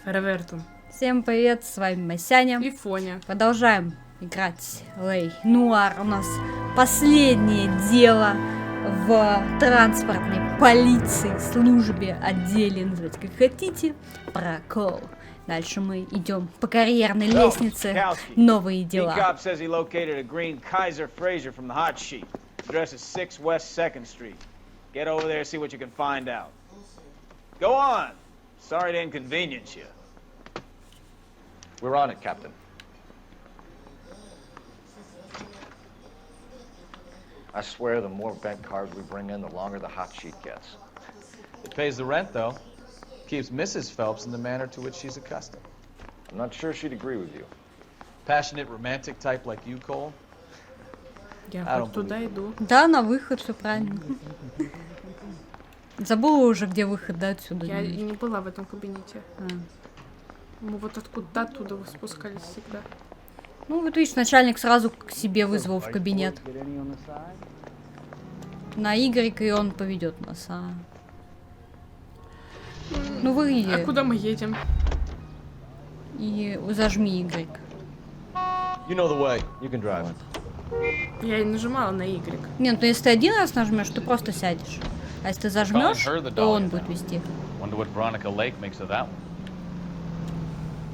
Равертон. Всем привет, с вами Масяня. И Фоня. Продолжаем играть L.A. Noire. У нас последнее дело в транспортной полиции, службе, отделе, называйте как хотите, Прокол. Дальше мы идем по карьерной лестнице, новые дела. Get over there, see what you can find out. Go on. Sorry to inconvenience you. We're on it, Captain. I swear the more bent cars we bring in, the longer the hot sheet gets. It pays the rent, though. Keeps Mrs. Phelps in the manner to which she's accustomed. I'm not sure she'd agree with you. Passionate, romantic type like you, Cole? Я вот туда иду. Да, на выход, все правильно. Забыла уже, где выход, да, отсюда. Я не была в этом кабинете. Мы вот откуда оттуда спускались всегда. Ну, вот видишь, начальник сразу к себе вызвал в кабинет. На Y, и он поведет нас. Ну, выйди. А куда мы едем? И зажми Y. You know the way. You can drive. Я и нажимала на Y. Нет, ну если ты один раз нажмешь, ты просто сядешь. А если ты зажмешь, то он будет вести. Wonder what Veronica Lake makes of that one.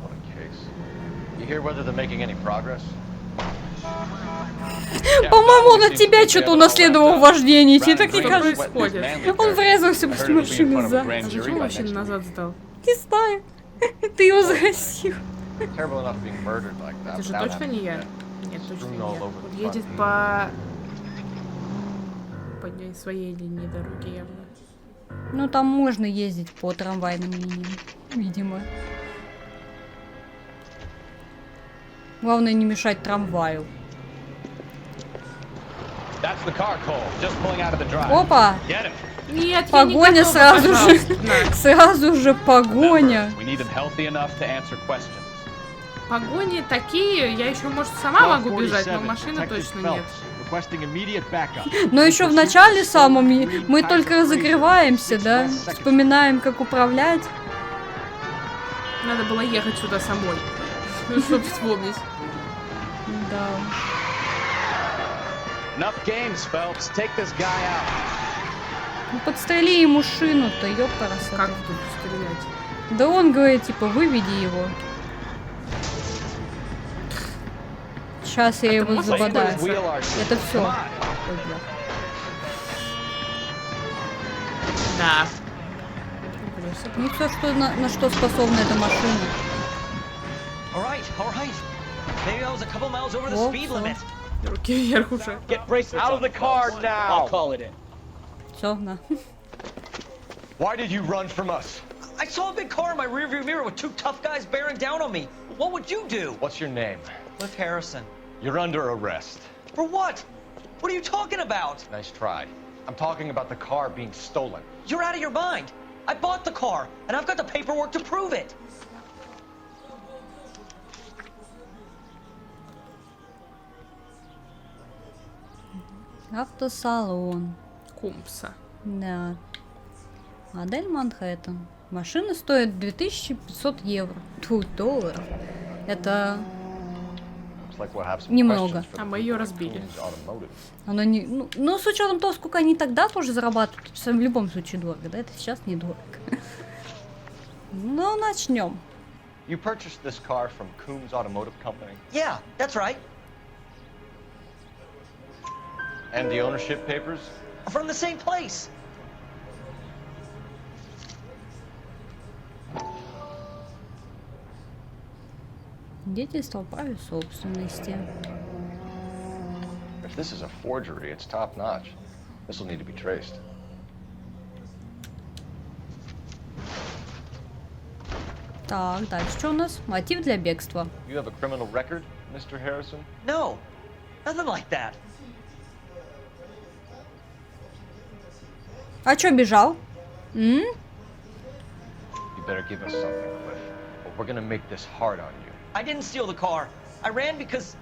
What a case. You hear whether they're making any progress? По-моему, он от тебя что-то унаследовал вождение. Тебе так не Что кажется? происходит? Он врезался в машину за. А зачем машину назад сдал? Не знаю. Ты его загасил. Terrible enough being murdered like that. Это же without точно having не to я? admit. Нет, точно Strewn не all я. over Вот the едет front. по своей линии дороги явно. Ну, там можно ездить по трамвайным линиям, видимо. Главное не мешать трамваю. That's the car, Cole. Just pulling out of the drive. Опа! Get him. Нет, Погоня я не сразу готова, же. пожалуйста. Сразу же погоня. We need him healthy enough to answer questions. Погони такие, я еще, может, сама могу бежать, но машины точно нет. Но еще в начале самом мы только разогреваемся, да? Вспоминаем, как управлять. Надо было ехать сюда самой, чтобы вспомнить. Да. Enough games, Phelps. Take this guy out. Ну подстрели ему шину-то, ёпараса. Как тут стрелять? Да он говорит, типа, выведи его. Сейчас я его забодаю. Это все. Да. Не все, что на что способна эта машина. Во, всё. Руки вверх уже. Get Brace out of the car now. I'll call it in. Все, на. Why did you run from us? I saw a big car in my rearview mirror with two tough guys bearing down on me. What would you do? What's your name? Cliff Harrison. You're under arrest. For what? What are you talking about? Nice try. I'm talking about the car being stolen. You're out of your mind. I bought the car, and I've got the paperwork to prove it. Автосалон. Кумпса. Да. Модель Манхэттен. Машина стоит 2500 евро. Тьфу, долларов. Это немного. А мы ее разбили. Она не... Ну, с учетом того, сколько они тогда тоже зарабатывают, это в любом случае дорого, да? Это сейчас недорого. Ну, начнем. You purchased this car from Coombs Automotive Company? Yeah, that's right. And the ownership papers? From the same place. Свидетельство о праве собственности. If this is a forgery, it's top-notch. This will need to be traced. Так, дальше что у нас? Мотив для бегства. You have a criminal record, Mr. Harrison? No, nothing like that. А чё бежал? You better give us something, Cliff, or we're gonna make this hard on you. I didn't steal the car. I ran because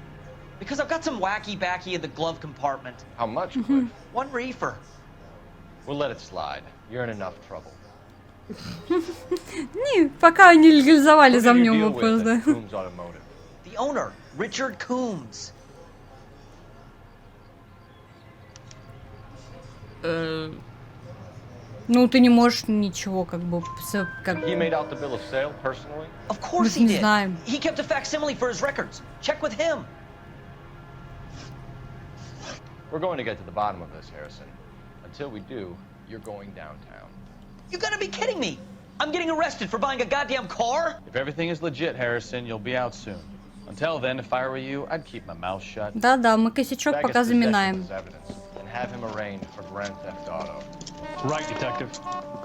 I've got some wacky backy in the glove compartment. How much, Cliff? One reefer. We'll let it slide. You're in enough trouble. Не, пока не легализовали Who за did you мной deal with вопрос, да. at Coombs Automotive? The owner, Richard Coombs. Ну, ты не можешь ничего, как бы, как... He made out the bill of sale personally? Of course Мы he не did. знаем. He kept a facsimile for his records. Check with him. We're going to get to the bottom of this, Harrison. Until we do, you're going downtown. You gotta be kidding me. I'm getting arrested for buying a goddamn car? If everything is legit, Harrison, you'll be out soon. Until then, if I were you, I'd keep my mouth shut. Да-да, мы косячок Bag пока his possession заминаем. as evidence and have him arraigned for grand theft auto. Right, detective.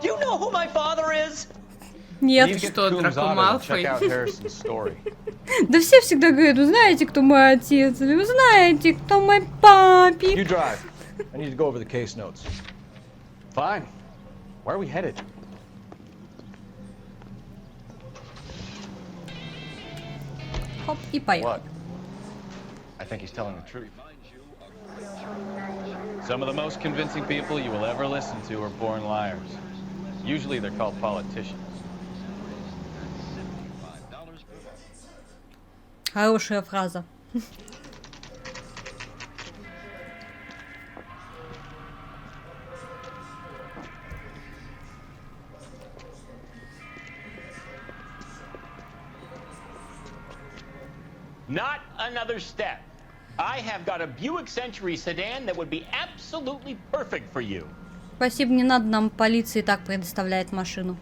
Do you know who my father is? Нет. You need to get Что, to Coombs Драко Auto and check Малфой? out Harrison's story. Да все всегда говорят, вы знаете, кто мой отец, или вы знаете, кто мой папик. You drive. I need to go over the case notes. Fine. Where are we headed? Хоп, и поехал. What? I think he's telling the truth. Some of the most convincing people you will ever listen to are born liars. Usually they're called politicians. Хорошая фраза. Not another step. I have got a Buick Century sedan that would be absolutely perfect for you. Спасибо, не надо, нам полиция и так предоставляет машину.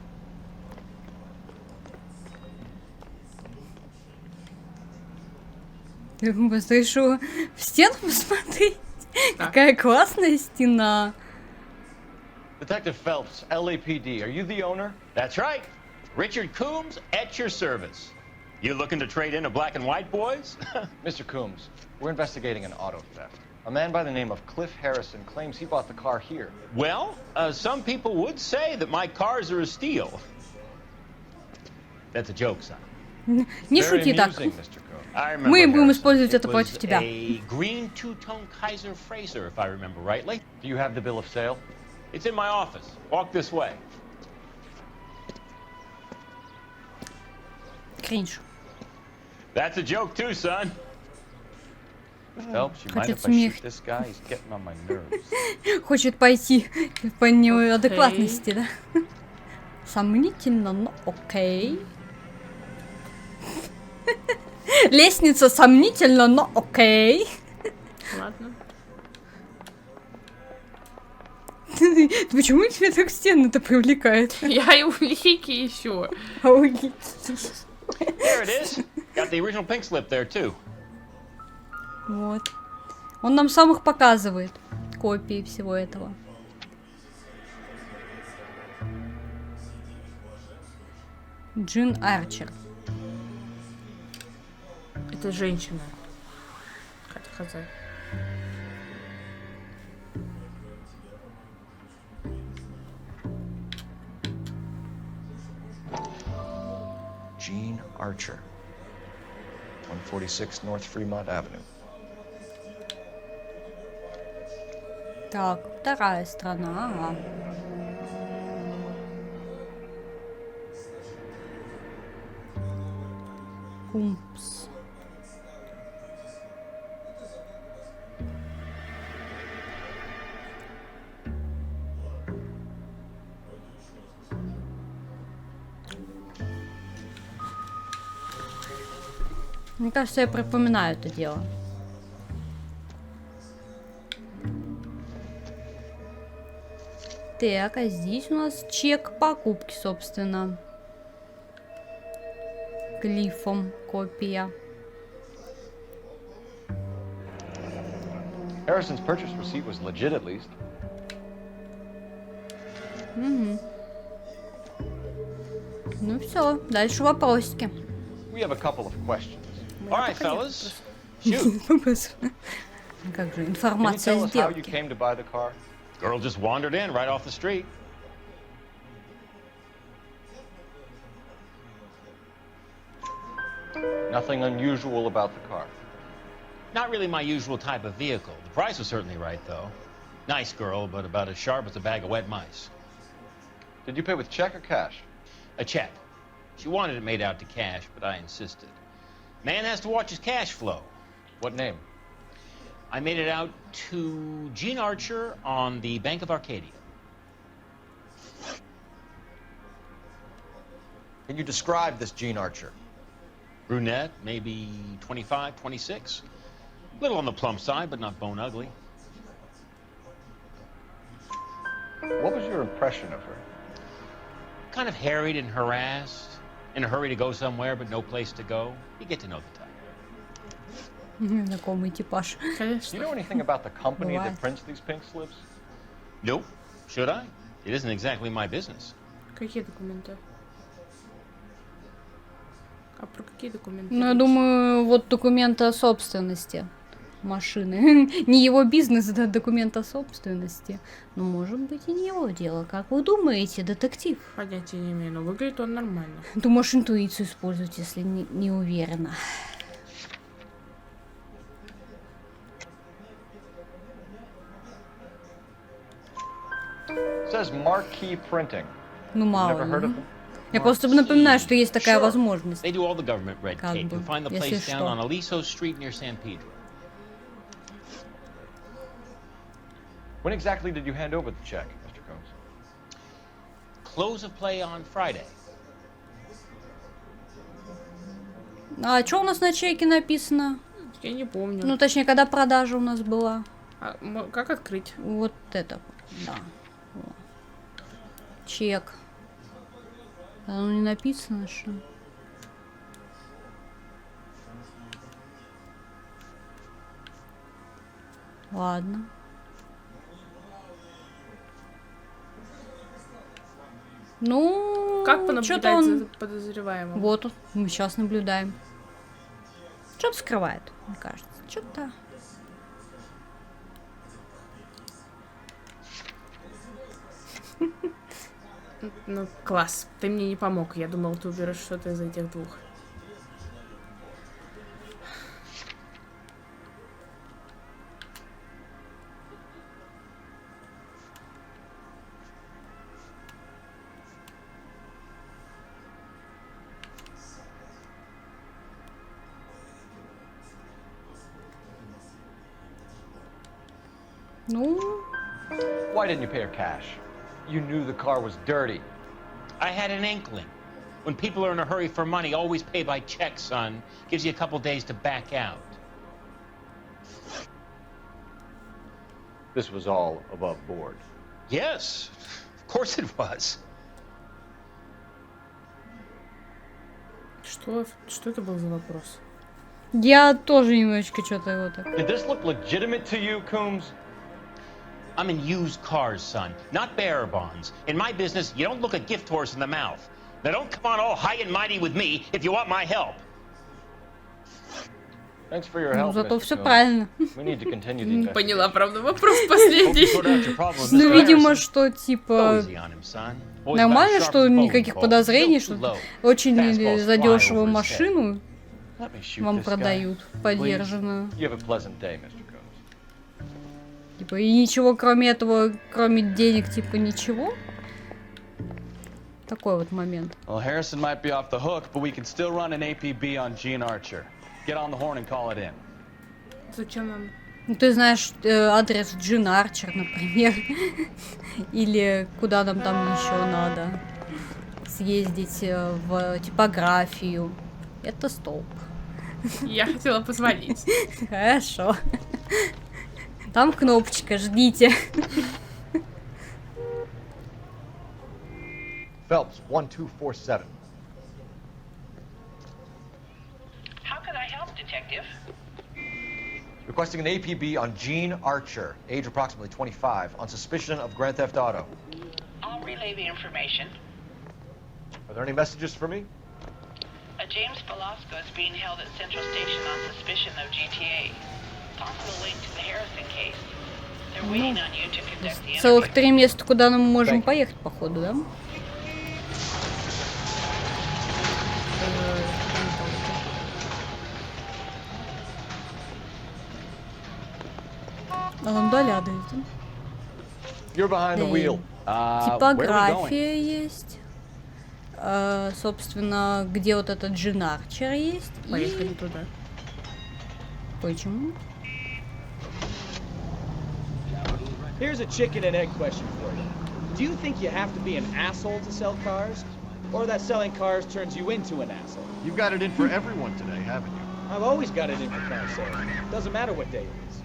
Ты решила в стену посмотреть? Какая классная стена. Detective Phelps, LAPD, are you the owner? That's right. Richard Coombs at your service. You looking to trade in a black and white, boys? Mr. Coombs, we're investigating an auto theft. A man by the name of Cliff Harrison claims he bought the car here. Well, some people would say that my cars are a steal. That's a joke, son. Не Very шути так. amusing, Mr. Coombs. I remember Мы будем Harrison. использовать это It против was тебя. a green two-tone Kaiser Fraser, if I remember rightly. Do you have the bill of sale? It's in my office. Walk this way. Кринж. That's a joke too, son. Phelps, you mind Хочет if I shoot смех. this guy? He's getting on my nerves. Хочет пойти по неадекватности, да? Сомнительно, но окей. Лестница сомнительно, но окей. Ладно. Почему тебя так стены-то привлекает? Я и улики ищу. There it is. Got the original pink slip there too. Вот. Он нам самых показывает копии всего этого. Джин Арчер. Это женщина. Катя Хазай. Gene Archer, 146 North Fremont Avenue. Так, вторая страна. Ага. Кумпс. Мне кажется, я припоминаю это дело. Так, а здесь у нас чек покупки, собственно. Глифом копия. Harrison's purchase receipt was legit at least. Угу. Ну все, дальше вопросики. We have a couple of questions. All right, fellas. Shoot. Как же, Can you информация tell us how you сделки. came to buy the car? Girl just wandered in right off the street. Nothing unusual about the car. Not really my usual type of vehicle. The price was certainly right, though. Nice girl, but about as sharp as a bag of wet mice. Did you pay with check or cash? A check. She wanted it made out to cash, but I insisted. Man has to watch his cash flow. What name? I made it out to Gene Archer on the Bank of Arcadia. Can you describe this Gene Archer? Brunette, maybe 25, 26. Little on the plump side, but not bone ugly. What was your impression of her? Kind of harried and harassed. In a hurry to go somewhere, but no place to go. You get to know the type. Знакомый типаж. Do you Конечно. know anything about the company Why? that prints these pink slips? Nope. Should I? It isn't exactly my business. Какие документы? А про какие документы? Ну, я речь? думаю, вот документ о собственности машины. Не его бизнес, это документ о собственности. Но может быть и не его дело. Как вы думаете, детектив? Понятия не имею, но выглядит он нормально. Ты можешь интуицию использовать, если не уверена. It says marquee printing. Ну, мало Never heard ли. of them? Я просто напоминаю, что есть такая Sure. возможность. They do all the government red Как tape. бы, You'll find the если place down что. on Aliso Street near San Pedro. When exactly did you hand over the check, Mr. Combs? Close of play on Friday. А что у нас на чеке написано? Я не помню. Ну, точнее, когда продажа у нас была. А, как открыть? Вот это, да. Во. Чек. А ну не написано, что. Ладно. Ну, Как что-то понаблюдать он... за подозреваемым? Вот он, мы сейчас наблюдаем. Что-то скрывает, мне кажется. Что-то. Ну, класс. Ты мне не помог. Я думал, ты уберешь что-то из этих двух. Ну, Why didn't you pay her cash? You knew the car was dirty. I had an inkling. When people are in a hurry for money, always pay by check, son. Gives you a couple days to back out. This was all above board. Yes, of course it was. Что это был за вопрос? я тоже немножечко что-то его так. Did this look legitimate to you, Coombs? I'm in used cars, son, not bearer bonds. In my business, you don't look a gift horse in the mouth. Now don't come on all high and mighty with me if you want my help. Thanks for your Ну, help, зато Mr. все Coombs. правильно. We need to continue the Не investigation. поняла, правда, вопрос последний. Sort out your problem, Ну, Mr. видимо, Harrison. что Go типа easy on him, son. Always нормально, about as sharp что as a bowling никаких ball. подозрений, Built что too low. очень Fastballs fly задешево over his head. машину Let me shoot вам this guy. продают, подержанную. You have a pleasant day, Mr. Coombs. Типа, и ничего кроме этого, кроме денег, типа, ничего? Такой вот момент. Well, Harrison might be off the hook, but we can still run an APB on Gene Archer. Get on the horn and call it in. Зачем нам? Ну, ты знаешь адрес Джин Арчер, например. Или куда нам там еще надо съездить в типографию. Это столб. Я хотела позвонить. Хорошо. Там кнопочка, ждите. Phelps, 1247. How can I help, Detective? Requesting an APB on Gene Archer, age approximately 25, on suspicion of grand theft auto. I'll relay the information. Are there any messages for me? A James Velasco is being held at Central Station on suspicion of GTA. Possible link to the Harrison case. They're waiting on you to conduct the Целых interview. 3 места, куда мы можем поехать, походу, да? А он долядает, да? You're behind the Damn. wheel. Типография есть. Собственно, где вот этот Джин Арчер есть. Поехали туда. Почему? Here's a chicken and egg question for you. Do you think you have to be an asshole to sell cars? Or that selling cars turns you into an asshole? You've got it in for everyone today, haven't you? I've always got it in for car sales. Doesn't matter what day it is.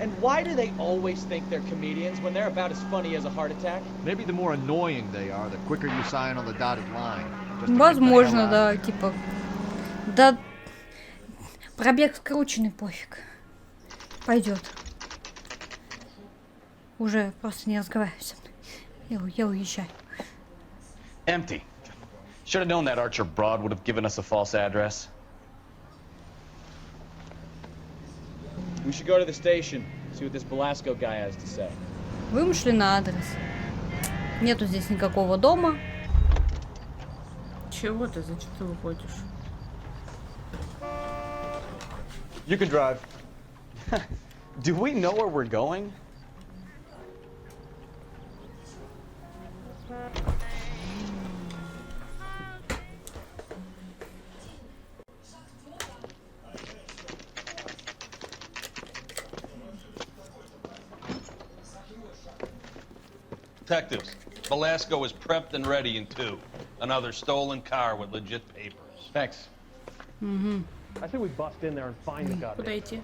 And why do they always think they're comedians when they're about as funny as a heart attack? Maybe the more annoying they are, the quicker you sign on the dotted line. Just to get the Возможно, hell out. да, типа. Да. Пробег скрученный, пофиг. Пойдет. Уже просто не разговаривай со мной. Я уезжаю. Empty. Should have known that Archer broad would have given us a false address. We should go to the station, see what this Belasco guy has to say. Вымышленный адрес. Нету здесь никакого дома. Чего ты? Зачем ты выходишь? You can drive. Do we know where we're going? Detectives, Belasco is prepped and ready in 2. Another stolen car with legit papers. Thanks. I think we bust in there and find the goddamn. Куда идти?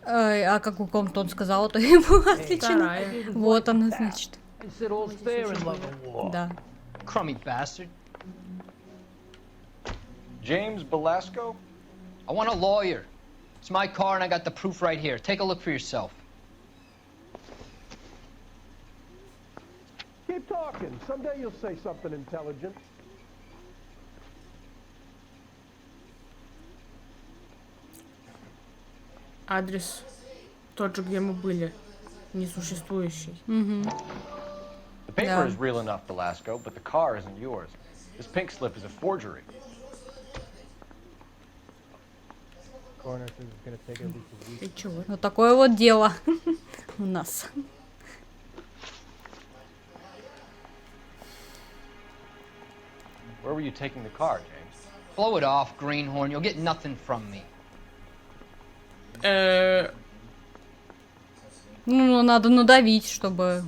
А какую комнату он сказал, то ему отлично. Вторая. Вот она, значит. Да. Crummy bastard. James Belasco? I want a lawyer. It's my car and I got the proof right here. Take a look for yourself. Keep talking. Someday you'll say something intelligent. Адрес тот же, где мы были. Несуществующий. The paper is real enough, Belasco, but the car isn't yours. This pink slip is a forgery. И чего? Вот такое вот дело у нас. Where were you taking the car, James? Blow it off, greenhorn. You'll get nothing from me. Ну, надо надавить, чтобы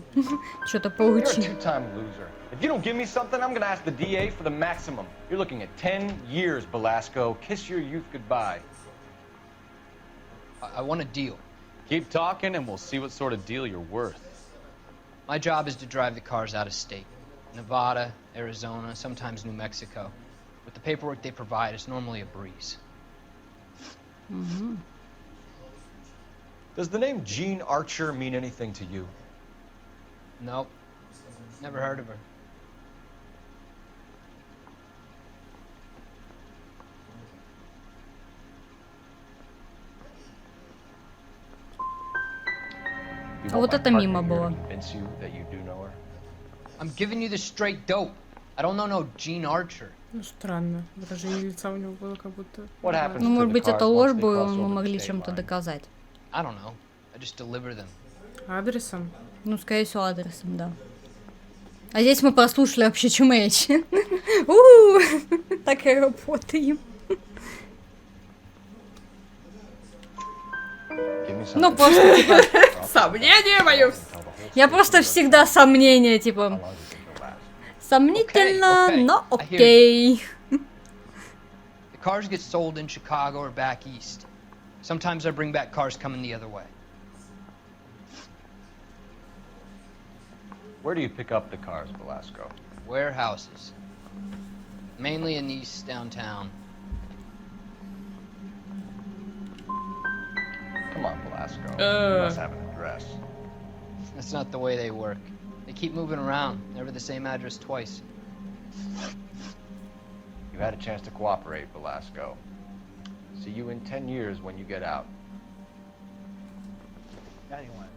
что-то You're a получить. two-time loser. If you don't give me something, I'm gonna ask the DA for the maximum. You're looking at 10 years, Belasco. Kiss your youth goodbye. I want a deal. Keep talking and we'll see what sort of deal you're worth. My job is to drive the cars out of state. Nevada, Arizona, sometimes New Mexico. With the paperwork they provide, it's normally a breeze. Does the name Jean Archer mean anything to you? Nope. Never heard of her. You А want вот my это partner мимо here to было. convince you that you do know her? I'm giving you the straight dope. I don't know no Jean Archer. Ну, странно. Выражение лица у него было как будто... What happens Ну, to может the быть, cars это once ложь they была, cross мы over the могли state чем-то line? доказать. I don't know. I just deliver them. Адресом? Ну, скорее всего, адресом, да. А здесь мы прослушали вообще чумэч. Так и работаем. Give me Ну, something. просто, типа, Сомнение мое! я просто всегда сомнения, типа, сомнительно, Okay, но I hear окей. The cars get sold in Chicago or back east. Sometimes I bring back cars coming the other way. Where do you pick up the cars, Belasco? Warehouses. Mainly in East downtown. Come on, Belasco. You must have an address. That's not the way they work. They keep moving around, never the same address twice. You had a chance to cooperate, Belasco. See you in 10 years when you get out.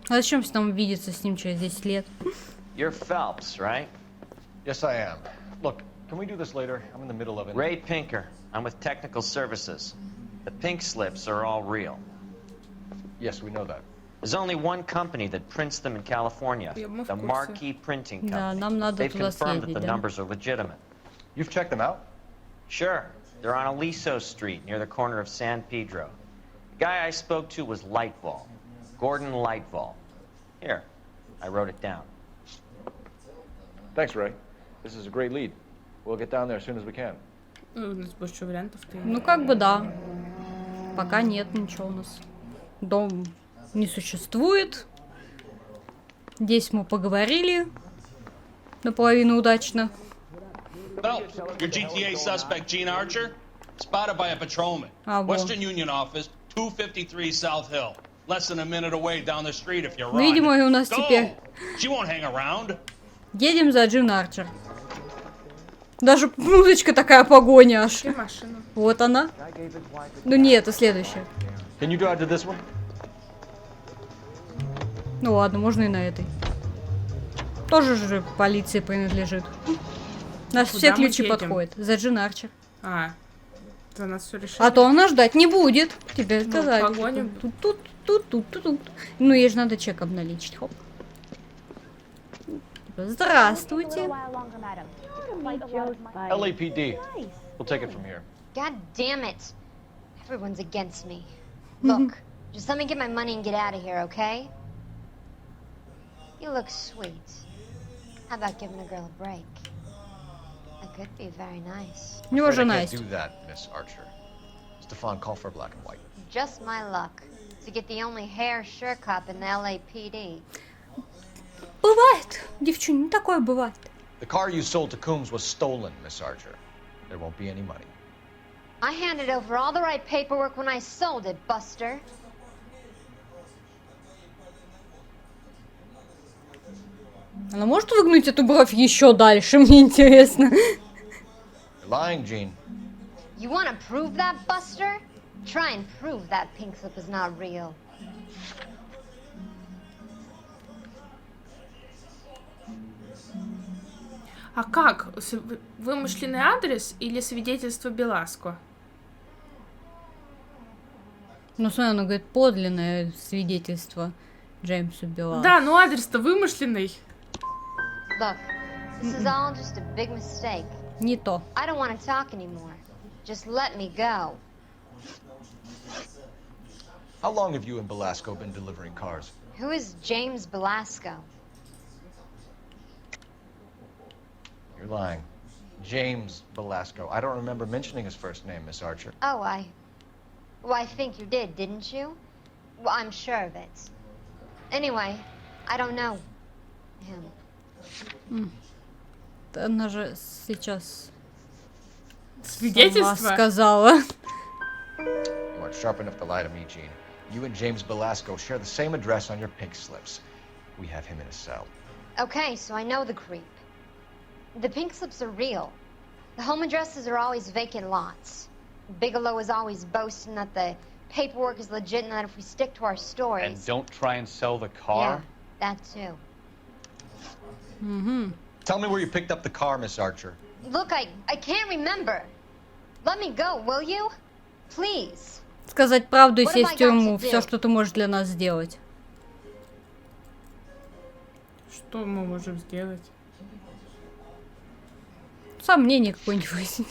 А зачем нам видеться с ним через 10 лет? You're Phelps, right? Yes, I am. Look, can we do this later? I'm in the middle of it. Ray Pinker. I'm with Technical Services. The pink slips are all real. Yes, we know that. There's only one company that prints them in California, the Marquee Printing Да, Company. нам надо They've туда confirmed that съездить, the да. numbers are legitimate. You've checked them out? Sure. They're on Aliso Street, near the corner of San Pedro. The guy I spoke to was Lightval. Gordon Lightval. Here, I wrote it down. Thanks, Ray. This is a great lead. We'll get down there as soon as we can. Ну, у нас больше вариантов-то. Ну, как бы да. Пока нет ничего у нас. Дом не существует. Здесь мы поговорили. Наполовину удачно. No, your GTA suspect, Gene Archer, spotted by a patrolman. Western Union office, 253 South Hill. Less than a minute away down the street if you're Ну, видимо, и у нас Go! теперь... She won't hang around. Едем за Джин Арчер. Даже музычка такая погоня аж. Вот она. Ну не, это следующая. Can you drive to this one? Ну ладно, можно и на этой. Тоже же полиции принадлежит. Нас Куда все мы ключи едем? подходят. За Джин Арчер. А, за нас все решили. А то она ждать не будет. Тебе сказали. погоним. Тут. Ну, ей же надо чек обналичить. Хоп. Здравствуйте. LAPD. We'll take it from here. God damn it. Everyone's against me. Look, just let me get my money and get out of here, okay? You look sweet. How about giving a girl a break? That could be very nice. У него I жена can't есть. do that, Miss Archer. Stefan, call for black and white. Just my luck to get the only hair sure cop in the LAPD. Бывает, девчонки, такое бывает. The car you sold to Coombs was stolen, Miss Archer. There won't be any money. I handed over all the right paperwork when I sold it, Buster. Она может выгнуть эту бровь еще дальше, мне интересно. You're lying, Gene. You want to prove that, Buster? Try and prove that pink slip is not real. А как? Вымышленный адрес или свидетельство Беласко? Ну, смотри, она говорит, подлинное свидетельство Джеймсу Беласко. Да, но адрес-то вымышленный. Look, this is all just a big mistake. Не то. I don't want to talk anymore. Just let me go. How long have you and Belasco been delivering cars? Who is James Belasco? You're lying. James Belasco. I don't remember mentioning his first name, Miss Archer. Oh, Well, I think you did, didn't you? Well, I'm sure of it. Anyway, I don't know him. Она же сейчас Свидетельство? сама сказала. You aren't sharp enough to lie to me, Gene. You and James Belasco share the same address on your pink slips. We have him in a cell. Okay, so I know the creep. The pink slips are real. The home addresses are always vacant lots. Bigelow is always boasting that the paperwork is legit and that if we stick to our stories... And don't try and sell the Yeah, car? that too. Tell me where you picked up the car, Miss Archer. Look, I can't remember. Let me go, will you? Please. Сказать правду и What have сесть I в got тюрьму. to do? Все, что ты можешь для нас сделать. Что мы можем сделать? Сомнение какое-нибудь.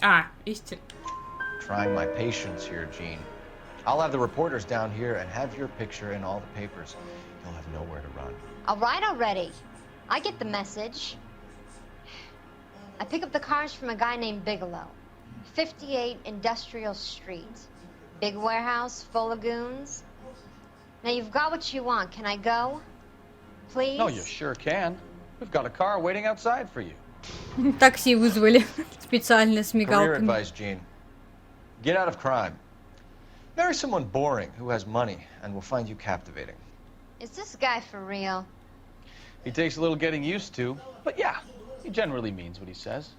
А, истина. Trying my patience here, Gene. I'll have the reporters down here and have your picture in all the papers. You'll have nowhere to run. All right already. I get the message. I pick up the cars from a guy named Bigelow. 58 Industrial Street. Big warehouse full of goons. Now you've got what you want. Can I go? Please? No, you sure can. We've got a car waiting outside for you. Такси вызвали специально с Career мигалками. advice, Gene. Get out of crime. Marry someone boring who has money and will find you captivating. Is this guy for real? He takes a little getting used to, but yeah, he generally means what he says.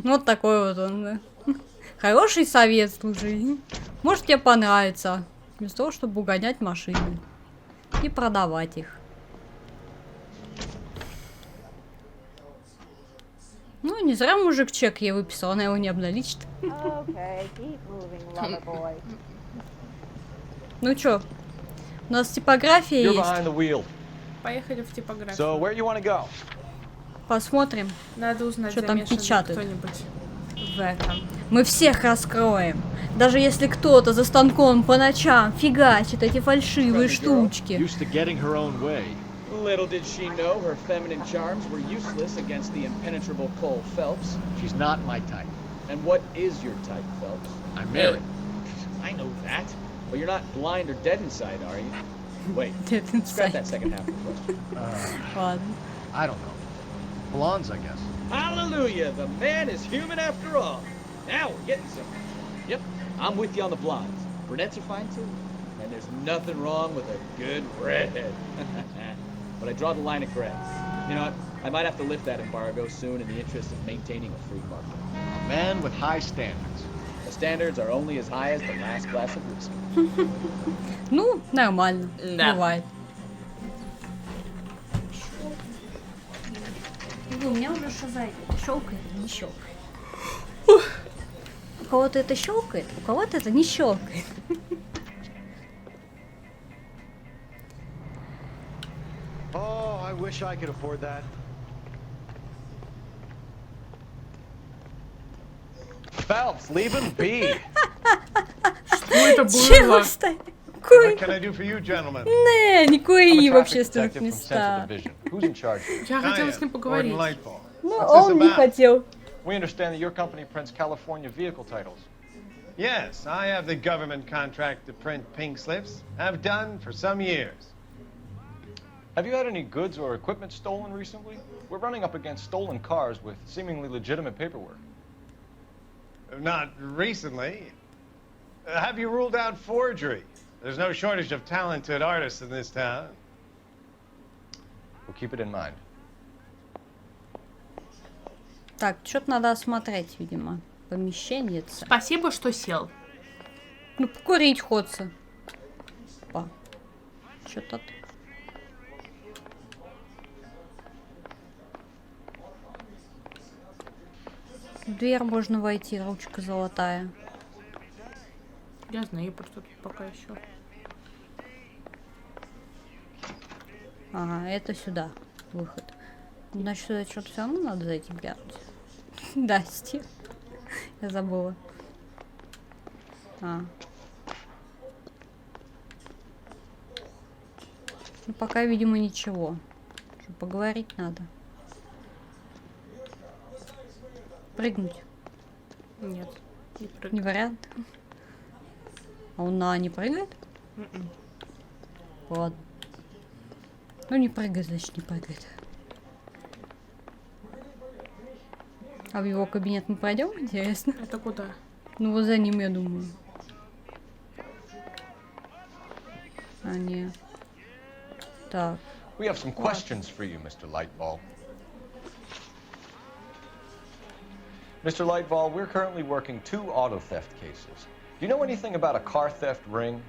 Вот такой вот он, да. Хороший совет, слушай. Может тебе понравится. Вместо того, чтобы угонять машины. И продавать их. Ну, не зря мужик чек ей выписал, она его не обналичит. Ну чё, у нас типография You're есть. behind the wheel. Поехали в типографию. So where you want to go? Посмотрим, Надо узнать, что там замешан ли печатают кто-нибудь. в этом. Мы всех раскроем. Даже если кто-то за станком по ночам фигачит эти фальшивые штучки. Used to getting her own way. Little did she know her feminine charms were useless against the impenetrable Coul Felps. She's not my type. And what is your type, Phelps? I'm married. I know that. But you're not blind or dead inside, are you? Wait, Dead scrap inside. that second half of the question. Ладно. I don't know. Blondes, I guess. Hallelujah! The man is human after all. Now we're getting somewhere. Yep, I'm with you on the blondes. Brunettes are fine too. And there's nothing wrong with a good redhead. But I draw the line at gray. You know what? I might have to lift that embargo soon in the interest of maintaining a free market. A man with high standards. The standards are only as high as the last glass of whiskey. Ну, нормально. Да. Бывает. У меня уже шиза щелкает или не щелкает. У кого-то это щелкает, у кого-то это не щелкает. Oh, I wish I could afford that. Phelps, leave him be. Что это Чего было? стоит? What can I do for you, gentlemen? Не, не I'm a кури в traffic общественных detective from Central местах. Division. Who's in charge here? Я хотела с ним поговорить. Ну, What's this он не about? хотел. We understand that your company prints California vehicle titles. Yes, I have the government contract to print pink slips. Have done for some years. Have you had any goods or equipment stolen recently? We're running up against stolen cars with seemingly legitimate paperwork. Not recently. Have you ruled out forgery? There's no shortage of talented artists in this town. We'll keep it in mind. Так, что-то надо осмотреть, видимо. Помещение. Спасибо, что сел. Ну, покурить хочется. Опа. Что-то... В дверь можно войти, ручка золотая. Я знаю, просто тут пока еще. Ага, это сюда. Выход. Значит, сюда что-то все равно надо зайти глянуть. Да, Стив. Я забыла. Ну, пока, видимо, ничего. Что, поговорить надо. Прыгнуть? Нет, не прыгай. Не вариант. А он не прыгает? Ладно. Ну, не прыгает, значит, не прыгает. А в его кабинет мы пойдем, интересно? Это куда? Ну, вот за ним, я думаю. А, нет. Так. We have some questions for you, Mr. Lightball. Mr. Lightball, we're currently working 2 auto theft cases. Do you know anything about a car theft ring?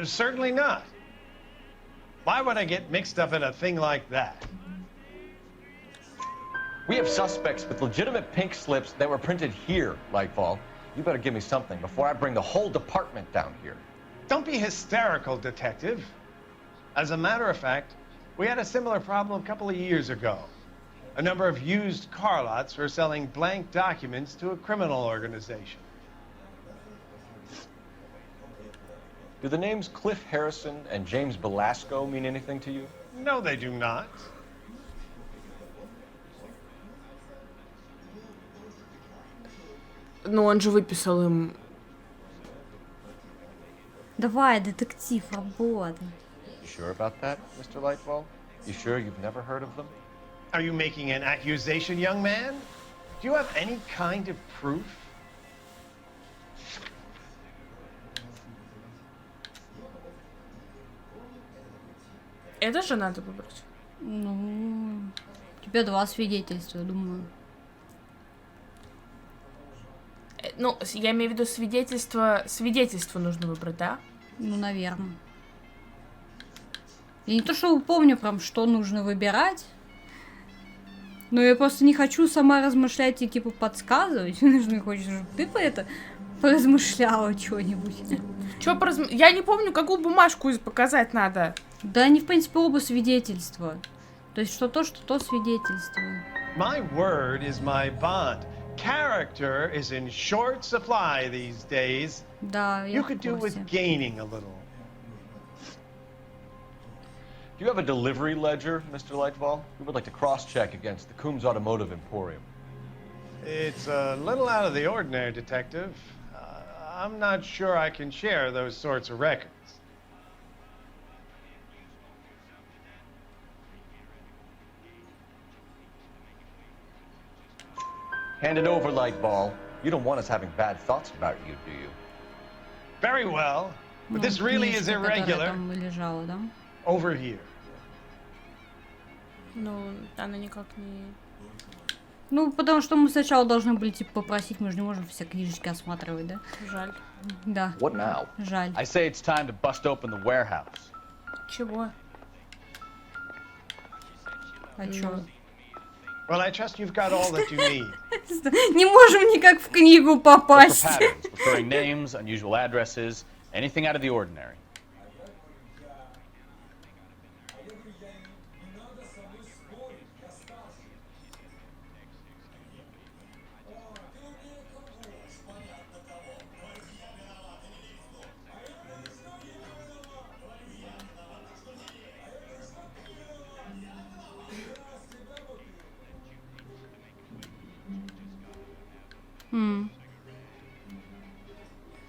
Certainly not. Why would I get mixed up in a thing like that? We have suspects with legitimate pink slips that were printed here, Lightball. You better give me something before I bring the whole department down here. Don't be hysterical, Detective. As a matter of fact, we had a similar problem a couple of years ago. A number of used car lots were selling blank documents to a criminal organization. Do the names Cliff Harrison and James Belasco mean anything to you? No, they do not. Ну, он же выписал им... Давай, детектив, работай. You sure about that, Mr. Lightball? You sure you've never heard of them? Are you making an accusation, young man? Do you have any kind of proof? Это же надо выбрать. Ну, у тебя 2 свидетельства, думаю. Ну, я имею в виду свидетельство. Свидетельство нужно выбрать, да? Ну, наверное. Я не то, что помню прям, что нужно выбирать. Но я просто не хочу сама размышлять и типа подсказывать. Мне хочется, чтобы ты по это поразмышляла что-нибудь. Я не помню, какую бумажку показать надо. Да они, в принципе, оба свидетельства. То есть что то свидетельство. My word is my bond. Character is in short supply these days. Да, я You could do with gaining a little. Do you have a delivery ledger, Mr. Lightfall? We would like to cross-check against the Coombs Automotive Emporium. It's a little out of the ordinary, Detective. I'm not sure I can share those sorts of records. Hand it over, Lightball. You don't want us having bad thoughts about you, do you? Very well. But this really is irregular. Лежала, да? Over here. Ну, она никак не... Ну, потому что мы сначала должны были, типа, попросить, мы же не можем все книжечки осматривать, да? Жаль. Да. What now? Жаль. I say it's time to bust open the warehouse. Чего? А чё? Well, I trust you've got all that you need. Не можем никак в книгу попасть. Look for patterns, referring names, unusual addresses, anything out of the ordinary.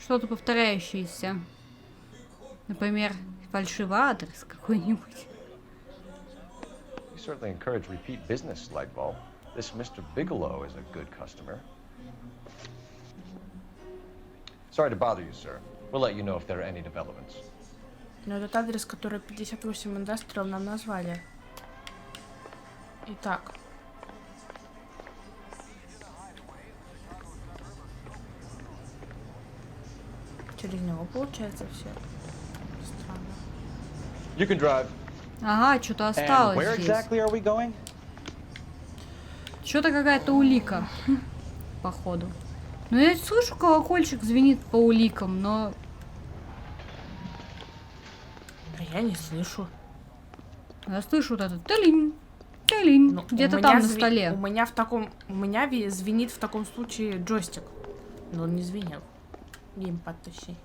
Что-то повторяющееся. Например, фальшивый адрес какой-нибудь. You certainly encourage repeat business, Lightball. This Mr. Bigelow is a good customer. Sorry to bother you, sir. We'll let you know if there are any developments. Но этот адрес, который 58 Индастриал, нам назвали. Итак. Через него получается все. Странно. You can drive. Ага, что-то осталось where здесь. exactly are we going? Что-то какая-то улика. Походу. Ну, я слышу, колокольчик звенит по уликам, но... А я не слышу. Я слышу вот это талин, талин, Ну, где-то там на столе. У меня звенит в таком случае джойстик. Но он не звенел. Геймпад точнее.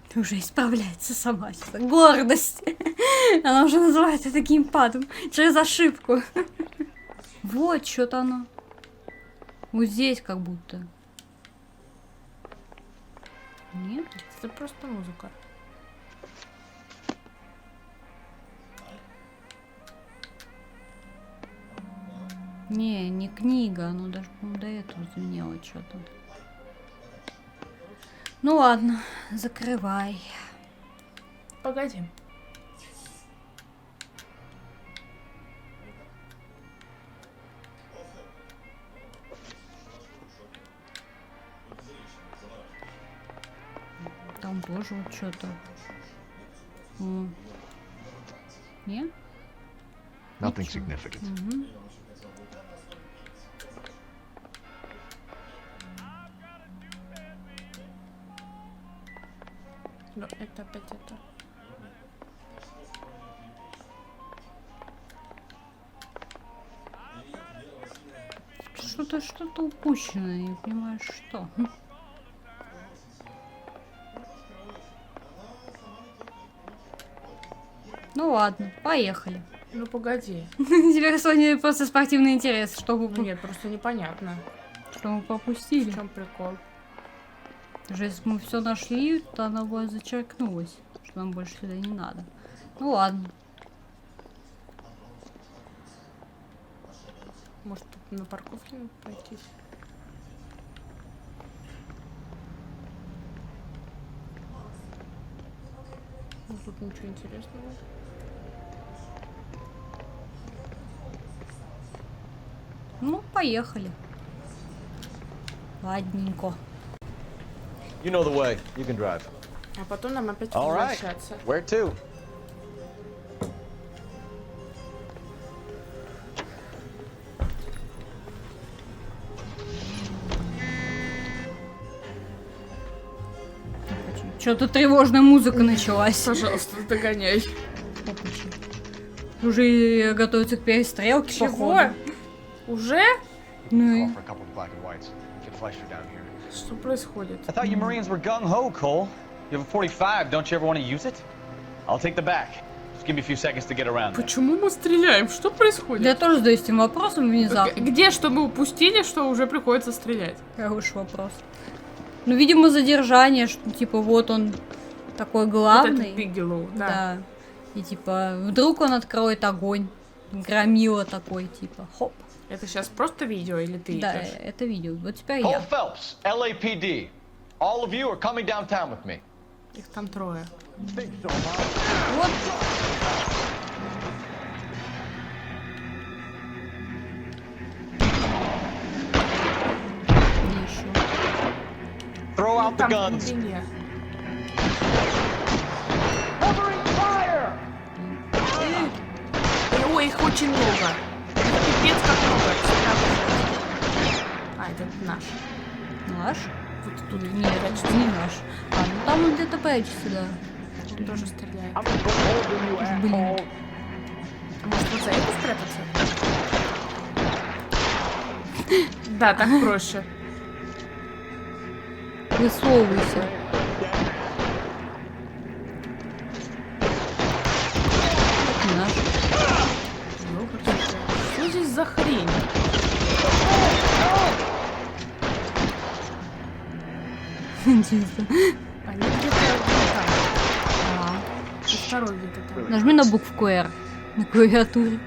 Ты уже исправляется сама. Гордость. Она уже называет это геймпадом. Через ошибку. Вот, что-то оно. Вот здесь как будто. Нет? Это просто музыка. Не книга. Оно даже, по-моему, до этого звенело что-то. Ну ладно, закрывай. Погоди. Там тоже вот что-то. Не? Nothing significant. Угу. Но это опять это. Что-то упущено, я не понимаю, что. Ну ладно, поехали. Ну погоди. Теперь Соня просто спортивный интерес, чтобы... Ну, нет, просто непонятно. Что мы попустили. В чем прикол? Даже если мы все нашли, то она бы зачеркнулась, что нам больше сюда не надо. Ну ладно. Может, тут на парковке надо пройтись? Ну, тут ничего интересного. Ну, поехали. Ладненько. You know the way. You can drive. А потом нам опять All right. возвращаться. Where to? Что-то тревожная музыка началась. Пожалуйста, догоняй. Уже готовится к перестрелке, Чего? походу. Уже? Ну и... Что происходит? I thought you Marines were gung-ho, Cole. You have a 45, don't you ever want to use it? I'll take the back. Just give me a few seconds to get around. Почему мы стреляем? Что происходит? Я тоже задаюсь этим вопросом внезапно. Где что мы упустили, что уже приходится стрелять? Хороший вопрос. Ну, видимо, задержание, что типа вот он такой главный. Вот этот Бигелоу, да. И типа вдруг он откроет огонь. Громила такой, типа, хоп. Это сейчас просто видео или ты Да, идешь? это видео. Вот теперь Коул я. Фелпс, LAPD. All of you are coming downtown with me. Их там трое. Вот. Throw out the Там в guns. глубине. Ой, их очень много. Пипец как много. А, это наш. Наш? Вот тут Нет, это не наш. А, ну там он где-то прячется, да. Он тоже стреляет. Блин. А может вот за это спрятаться? Да, так проще. Высовывайся. Это наш. Что здесь за хрень? Интересно. Они где-то там. И второй где-то там. Нажми на букву R на клавиатуре.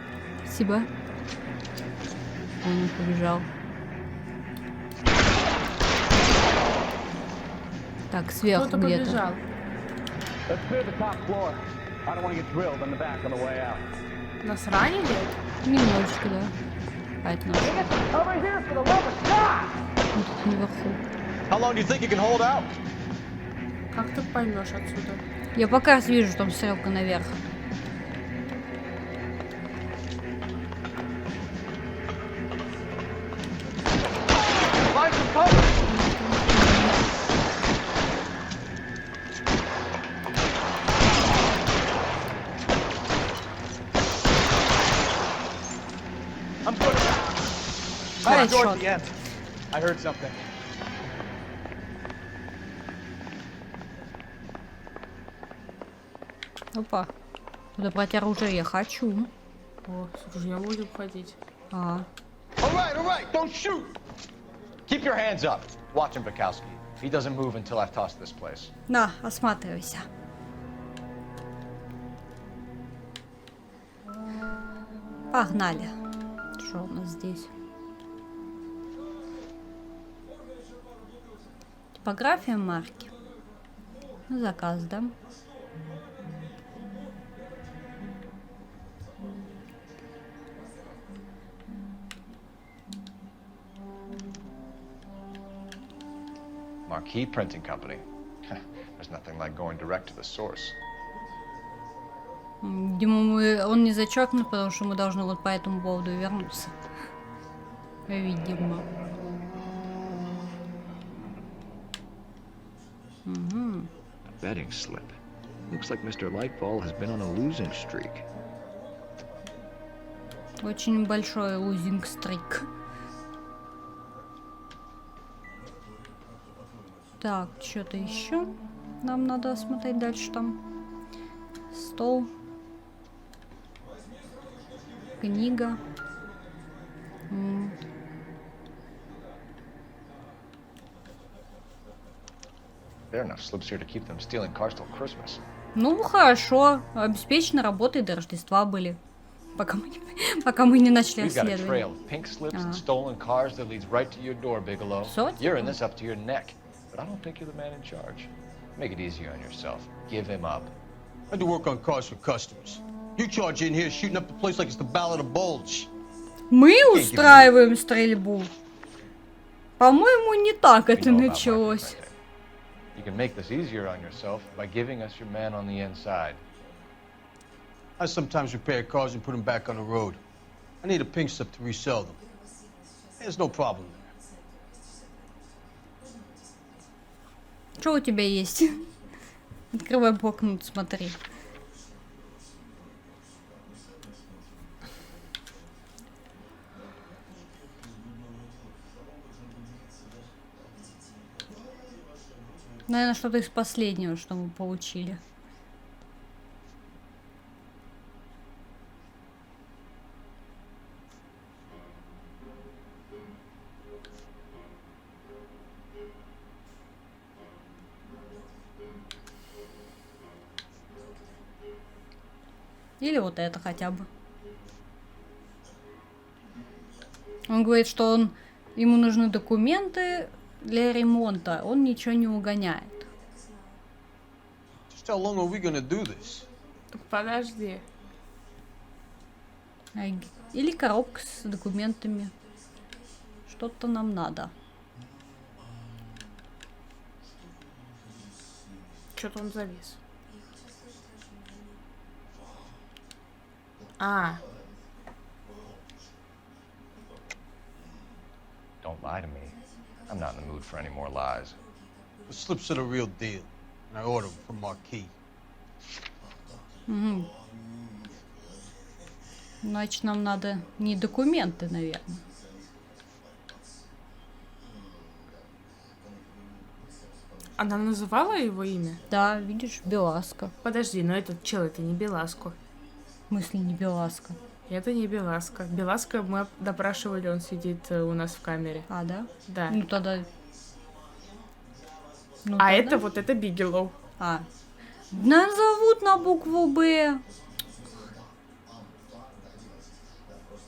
Спасибо. Он побежал. Так, сверху Кто-то где-то. побежал. Нас ранили? Немножечко, да. А это наш. Вот тут наверху. How long do you think you can hold out? Как ты поймешь отсюда? Я по карте вижу, что там стрелка наверх. Headshot. I heard something. Опа. Подобрать оружие я хочу. О, с ружьем будем ходить. А. All right, don't shoot. Keep your hands up. Watch him, Bukowski. He doesn't move until I've tossed this place. На, осматривайся. Погнали. Что у нас здесь? Типография марки. Заказ, да? Marquee Printing Company. There's nothing like going direct to the source. Видимо, он не зачеркнут, потому что мы должны вот по этому поводу вернуться. Видимо. Угу. Betting slip. Looks like Mr. Lightfall has been on a losing streak. Очень большой лузинг стрик. Так, что-то еще нам надо осмотреть дальше там. Стол. Книга. There are enough slips here to keep them stealing cars till Christmas. Ну, хорошо. Обеспечены работой до Рождества были. Пока мы не начали We've got a расследование. trail of pink slips and stolen cars that leads right to your door, Bigelow. You're in this up to your neck, but I don't think you're the man in charge. Make it easier on yourself. Give him up. I do work on cars for customers. You charge in here shooting up the place like it's the Ballad of Bulge. Мы устраиваем стрельбу. По-моему, не так это началось. You can make this easier on yourself by giving us your man on the inside. I sometimes repair cars and put them back on the road. I need a pink slip to resell them. There's no problem there. Что у тебя есть? Открывай блокнот, смотри. Наверное, что-то из последнего, что мы получили. Или вот это хотя бы. Он говорит, что ему нужны документы для ремонта. Он ничего не угоняет. Подожди. Или коробка с документами. Что-то нам надо. Что-то он завис. А. Don't lie to me. I'm not in the mood for any more lies. The slips are the real deal, and I ordered them from Marquis. Угу. Значит, нам надо не документы, наверное. Она называла его имя? Да, видишь, Беласка. Подожди, но этот чел, это не Беласко. В смысле не Беласка? Это не Беласка. Беласка мы допрашивали, он сидит у нас в камере. А, да? Да. Ну тогда... Ну, а тогда... это вот это Бигелоу. А. Нас зовут на букву Б.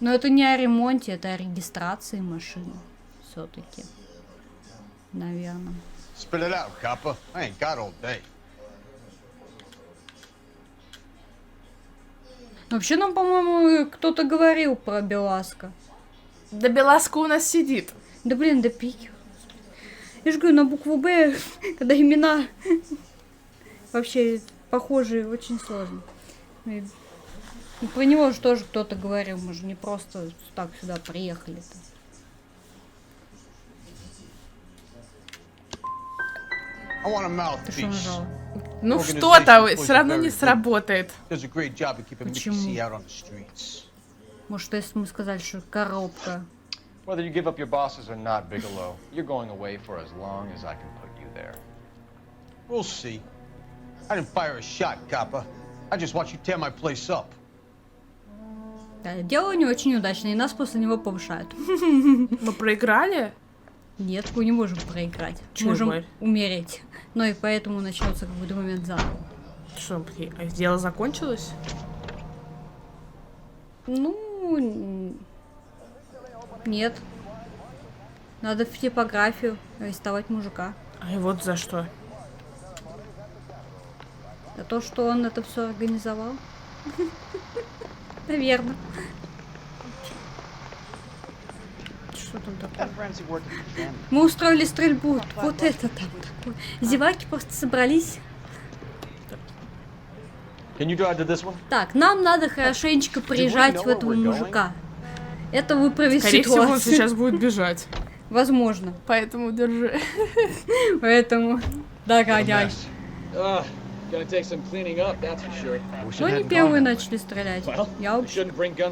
Но это не о ремонте, это о регистрации машины. Все-таки. Наверное. Spit it out, copper. I ain't got all day. Вообще нам, по-моему, кто-то говорил про Беласка. Да Беласка у нас сидит. Да блин, да пики. Я же говорю, на букву Б, когда имена вообще похожие, очень сложно. И про него же тоже кто-то говорил, мы же не просто так сюда приехали-то. Ты что нажала? Ну что-то все равно не сработает. Почему? Может, если мы сказали, что коробка. Whether you give up your bosses or not, Bigelow, you're going away for as long as I can put you there. We'll see. I didn't fire a shot, copper. I just watched you tear my place up. Да, дело не очень удачное, и нас после него повышают. Мы проиграли? Нет, мы не можем проиграть. Можем умереть. Но и поэтому начнется какой-то момент заново. Что, дело закончилось? Ну, нет. Надо в типографию арестовать мужика. А и вот за что? За то, что он это все организовал. Наверное. Что там такое? Мы устроили стрельбу. Вот это там такое. Зеваки просто собрались. Так, нам надо хорошенечко прижать в этого мужика. Это выправит ситуацию. Скорее всего, он сейчас будет бежать. Возможно. Поэтому держи. Поэтому догоняй. Ну, не первые начали стрелять. Я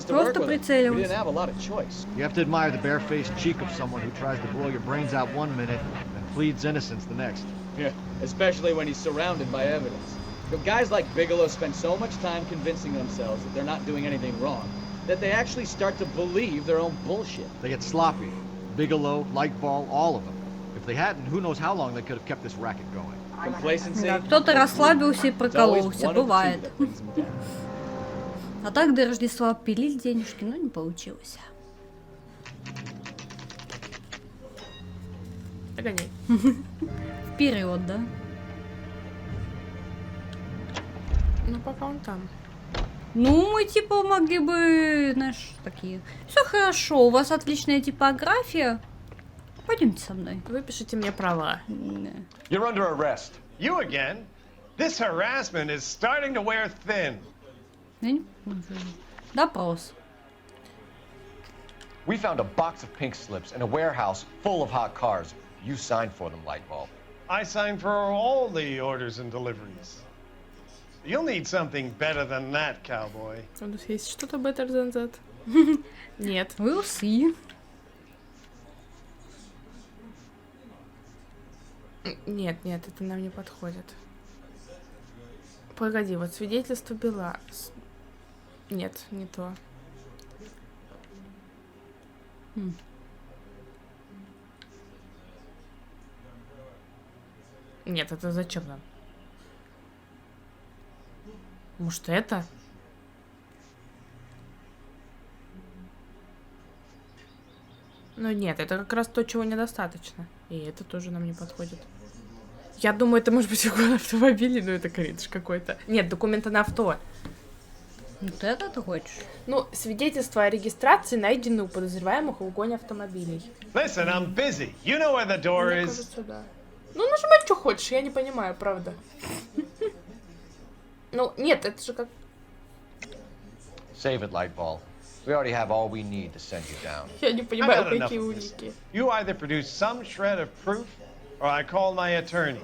просто прицеливаюсь. You have to admire the barefaced cheek of someone who tries to blow your brains out one minute and pleads innocence the next. Yeah, especially when he's surrounded by evidence. But guys like Bigelow spend so much time convincing themselves that they're not doing anything wrong that they actually start to believe their own bullshit. They get sloppy. Bigelow, Lightball, all of them. If they hadn't, who knows how long they could have kept this racket going. Да, кто-то расслабился и прокололся, бывает. А так до Рождества пилить денежки, но не получилось. Догоняй. Вперед, да? Ну, пока он там. Ну, мы типа могли бы, знаешь, такие. Все хорошо, у вас отличная типография. Пойдемте со мной. Выпишите мне права. You're under arrest. You again? This harassment is starting to wear thin. Допрос. We found a box of pink slips in a warehouse full of hot cars. You signed for them, Lightball. I sign for all the orders and deliveries. You'll need something better than that, cowboy. У нас есть что-то better than that? Нет. We'll see. Нет, это нам не подходит. Погоди, вот свидетельство Бела. Нет, не то. Нет, это зачем нам? Может, это? Ну нет, это как раз то, чего недостаточно. И это тоже нам не подходит. Я думаю, это может быть угон автомобиля, но это кринж какой-то. Нет, документы на авто. Вот это ты хочешь? Ну, свидетельство о регистрации найдены у подозреваемых в угоне автомобилей. Listen, I'm busy. You know where the door Мне is. кажется, да. Ну, нажимай, что хочешь, я не понимаю, правда. Ну, нет, это же как... Save it, Lightball. We already have all we need to send you down. Я не понимаю, какие улики. You either produce some shred of proof, or I call my attorney.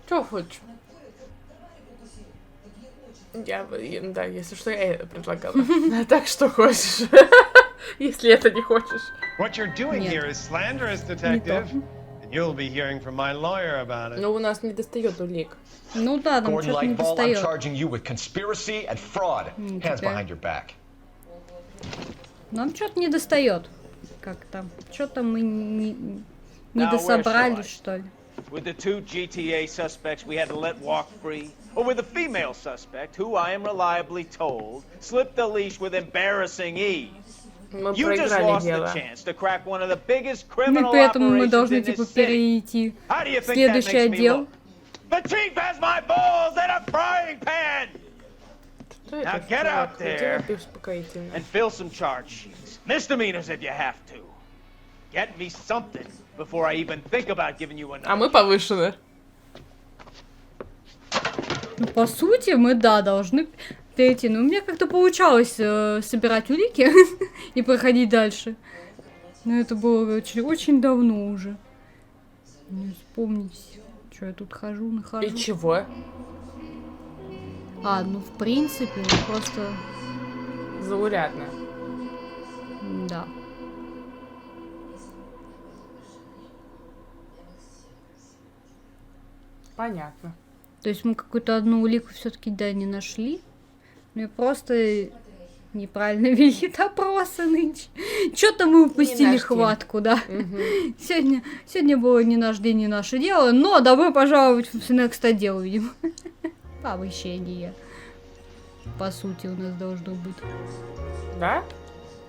Что хочешь? Да, если что, я это предлагала. А так, что хочешь. Если это не хочешь. What you're doing here is slanderous, detective. And you'll be hearing from my lawyer about it. Но у нас не достает улик. Ну да, там Gordon что-то не Lightball, I'm достает. charging you with conspiracy and fraud. Hands behind your back. Нам что-то не достает. Как там? Что-то мы не дособрали, что ли? With the two GTA suspects we had to let walk free, or with the female suspect, who I am reliably told, slipped the leash with embarrassing ease. You just lost the chance to crack one of the biggest criminal operations in this city. How do you think that makes me look? The chief has my balls in a frying pan! Now get out there and fill some charge sheets. Misdemeanors if you have to. Get me something before I even think about giving you another. А мы повышены. Ну, по сути, мы, да, должны перейти. Но у меня как-то получалось собирать улики и проходить дальше. Но это было очень давно уже. Не вспомнить, что я тут нахожу. И чего? Ну, в принципе, просто... Заурядно. Да. Понятно. То есть мы какую-то одну улику все-таки, да, не нашли. Ну и просто неправильно вели допросы нынче. Что-то мы упустили хватку, да. Угу. Сегодня было не наш день, не наше дело, но добро пожаловать в Next отдел, видимо. Повышение. По сути, у нас должно быть. Да?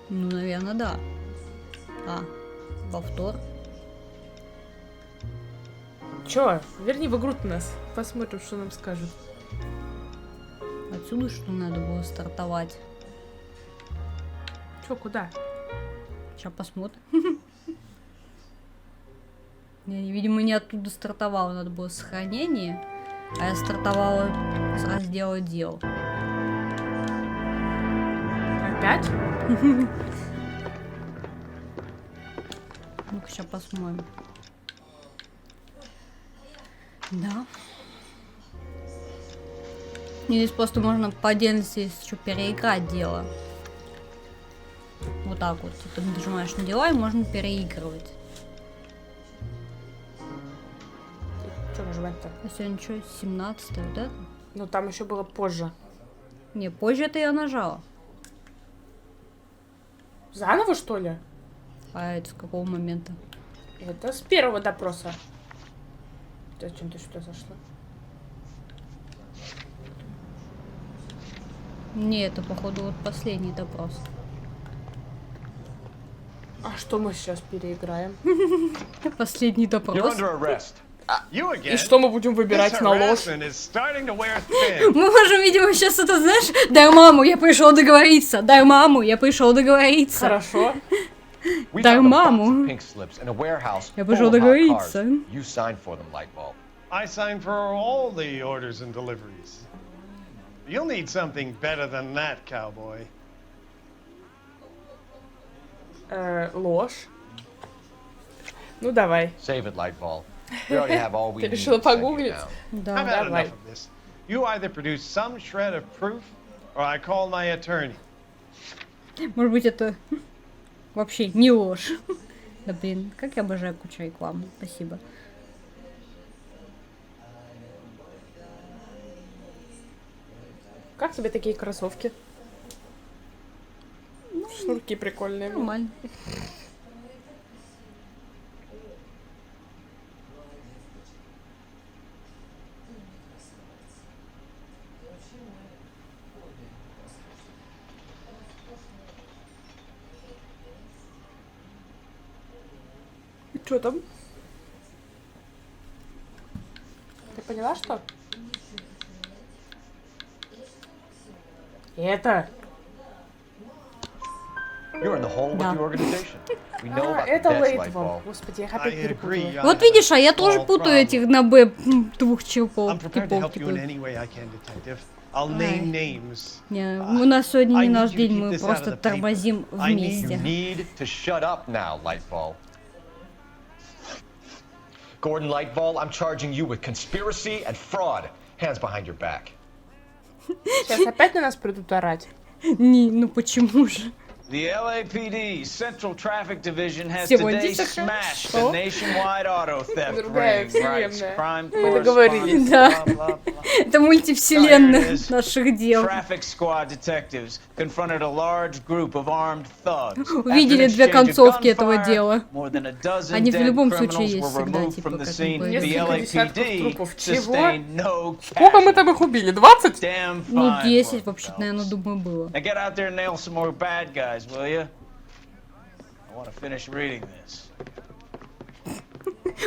Ну, наверное, да. Повтор. Чё? Верни в игру нас. Посмотрим, что нам скажут. Отсюда что надо было стартовать? Чё, куда? Сейчас посмотрим. Я, видимо, не оттуда стартовала. Надо было сохранение. А я стартовала с раздела дел. Опять? Ну-ка, сейчас посмотрим. Да. И здесь просто можно по отдельности еще переиграть дело. Вот так вот. Ты нажимаешь на дела и можно переигрывать. Что нажимать-то? А сегодня что, 17-е, вот это? Ну там еще было позже. Не, позже это я нажала. Заново, что ли? А это с какого момента? Это с первого допроса. Зачем ты сюда зашла? Не, это походу вот последний допрос. А что мы сейчас переиграем? Последний допрос. И что мы будем выбирать на ложь? Мы можем, видимо, сейчас это, знаешь, дай маму, я пришел договориться. Дай маму, я пришел договориться. Хорошо. Дай маму. Я пришел договориться. I signed for all the orders and deliveries. You'll need something better than that, cowboy. Ложь. Ну давай. Save it, Lightball. We already have all we Ты need решила to send you погуглить? down. Да. I've had Давай. enough of this. You either produce some shred of proof, or I call my attorney. Может быть, это вообще не ложь. Да блин, как я обожаю кучу рекламы. Спасибо. Как тебе такие кроссовки? Шнурки прикольные. Нормально. Что там? Ты поняла, что? Это? You're in the hole with the organization. We know about the Это debts, Лейтвол. Lightball. Господи, я их опять перепутала. Вот видишь, а я тоже путаю этих на Б двух типов. I'm prepared to help you in any way I can, detective. I'll name names. Не, у нас сегодня не наш день, мы просто тормозим You вместе. need to shut up now, Lightball. Gordon Lightball, I'm charging you with conspiracy and fraud. Hands behind your back. Сейчас опять на нас придут орать. Не, ну почему же? The LAPD Central Traffic Division has Сегодня today такая. smashed Что? a nationwide auto theft Другая ring, writes вселенная. crime Мы договорились. Да. blah, blah, blah. Это мультивселенная наших дел. Traffic squad detectives confronted a large group of armed thugs. Увидели две концовки этого дела. More than a dozen Они в dead любом случае criminals есть were всегда, removed типа, from the как scene. бы. The Несколько десятков LAPD трупов. Чего? sustained no Сколько мы там их убили? 20? damn Ну, fine 10 work, вообще-то, Phelps. наверное, думаю, было. Now get out there and nail some more bad guys, will you? I want to finish reading this.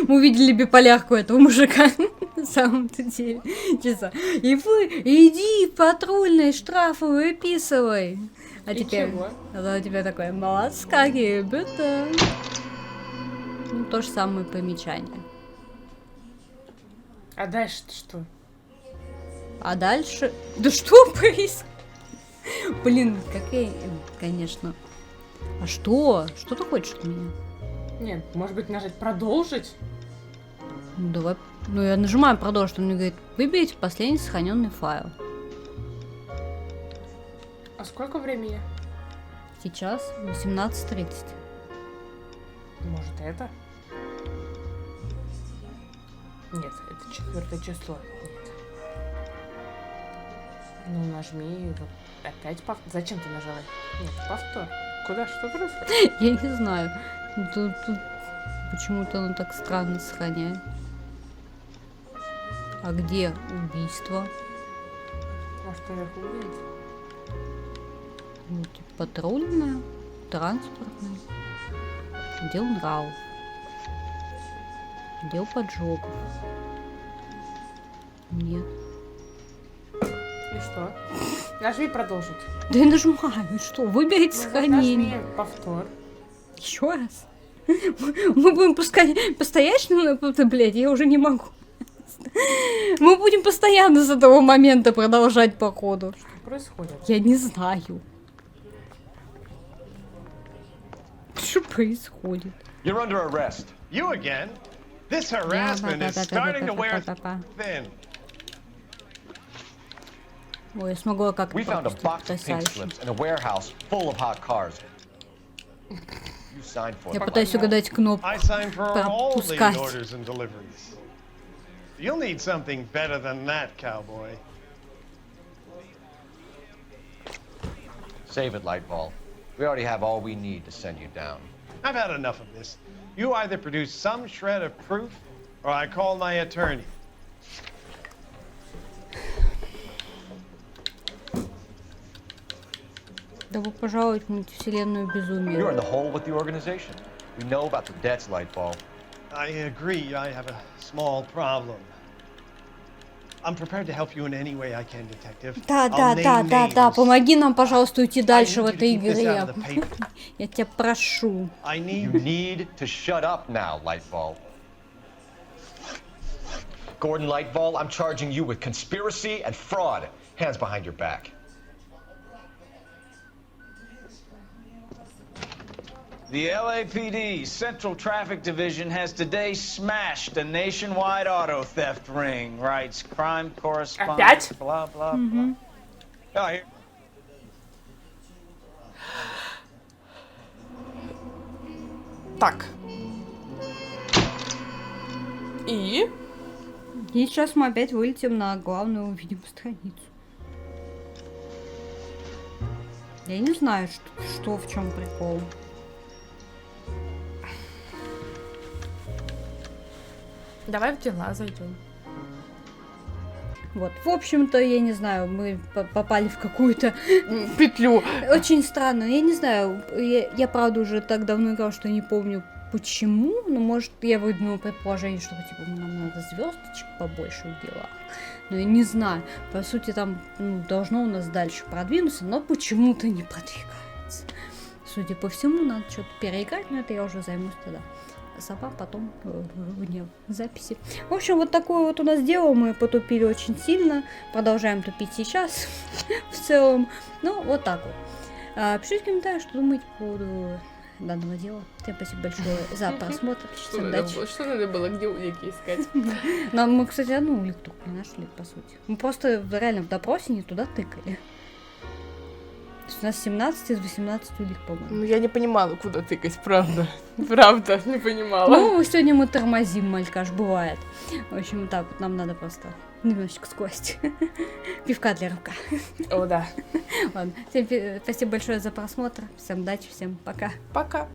Мы увидели биполярку этого мужика. На самом-то деле. Честно. И вы, иди в патрульный, штрафы выписывай. А И теперь, чего? а у тебя такое, молодца, ребята. Ну, то же самое примечание. А дальше-то что? А дальше... Да что происходит? Блин, какая... Конечно. А что? Что ты хочешь от меня? Нет, может быть нажать продолжить? Ну, давай. Ну, я нажимаю продолжить, он мне говорит, выберите последний сохраненный файл. А сколько времени? Сейчас 18:30. Может это? Нет, это 4 число. Нет. Ну нажми вот опять повтор. Зачем ты нажала? Нет, повтор. Куда? Что происходит? Я не знаю. Тут почему-то оно так странно сохраняет. А где убийство? Может, наверху будет? Ну, типа патрульное, транспортное. Дел нравов. Дел поджогов. Нет. И что? Нажми продолжить. Да я нажимаю. И что? Выберите Ну, сохранение. нажми повтор. Еще раз. Мы будем постоять, блядь, я уже не могу. Мы будем постоянно с этого момента продолжать по ходу. Что происходит? Я не знаю. Что происходит? You're under arrest. You again? This harassment is starting to wear thin. Ой, я смогла как-то We found a box of pink потрясающе. slips in a warehouse full of hot cars. You signed for Я them. пытаюсь угадать кнопку. I signed for all these Пропускать. orders and deliveries. You'll need something better than that, cowboy. Save it, Lightball. We already have all we need to send you down. I've had enough of this. You either produce some shred of proof, or I call my attorney. Добро пожаловать в мультивселенную безумие. You're in the hole with the organization. We know about the debts, Lightball. I agree, I have a small problem. I'm prepared to help you in any way I can, detective. Да, I'll name names. помоги нам, пожалуйста, уйти дальше в I need you to этой keep this игре. out of the paper. Я тебя прошу. I You need... need to shut up now, Lightball. Gordon Lightball, I'm charging you with conspiracy and fraud. Hands behind your back. The LAPD Central Traffic Division has today smashed a nationwide auto theft ring, writes crime correspondent. Опять? Blah, blah, blah. Oh, here. Так. И сейчас мы опять вылетим на главную, видимо, страницу. Я не знаю, что в чем прикол. давай в дела зайдем. Вот, в общем-то, я не знаю, мы попали в какую-то петлю. Очень странно, я не знаю, я правда уже так давно играла, что не помню почему, но может я выдвинула предположение, что типа нам надо звездочек побольше в делах. Но я не знаю, по сути там должно у нас дальше продвинуться, но почему-то не продвигается. Судя по всему, надо что-то переиграть, но это я уже займусь тогда. Сама потом вне записи. В общем, вот такое вот у нас дело. Мы потупили очень сильно. Продолжаем тупить сейчас. В целом. Ну, вот так вот. Пишите в комментариях, что думаете по поводу данного дела. Всем спасибо большое за просмотр. Что надо было? Где улики искать? Но мы, кстати, одну улику только не нашли, по сути. Мы просто реально в допросе не туда тыкали. То есть у нас 17 из 18 улик, по-моему. Ну, я не понимала, куда тыкать, правда. Правда, не понимала. Ну, сегодня мы тормозим, малькаш, бывает. В общем, вот так вот нам надо просто немножечко сквозь. Пивка для рука. О, да. Ладно, всем спасибо большое за просмотр. Всем удачи, всем пока. Пока.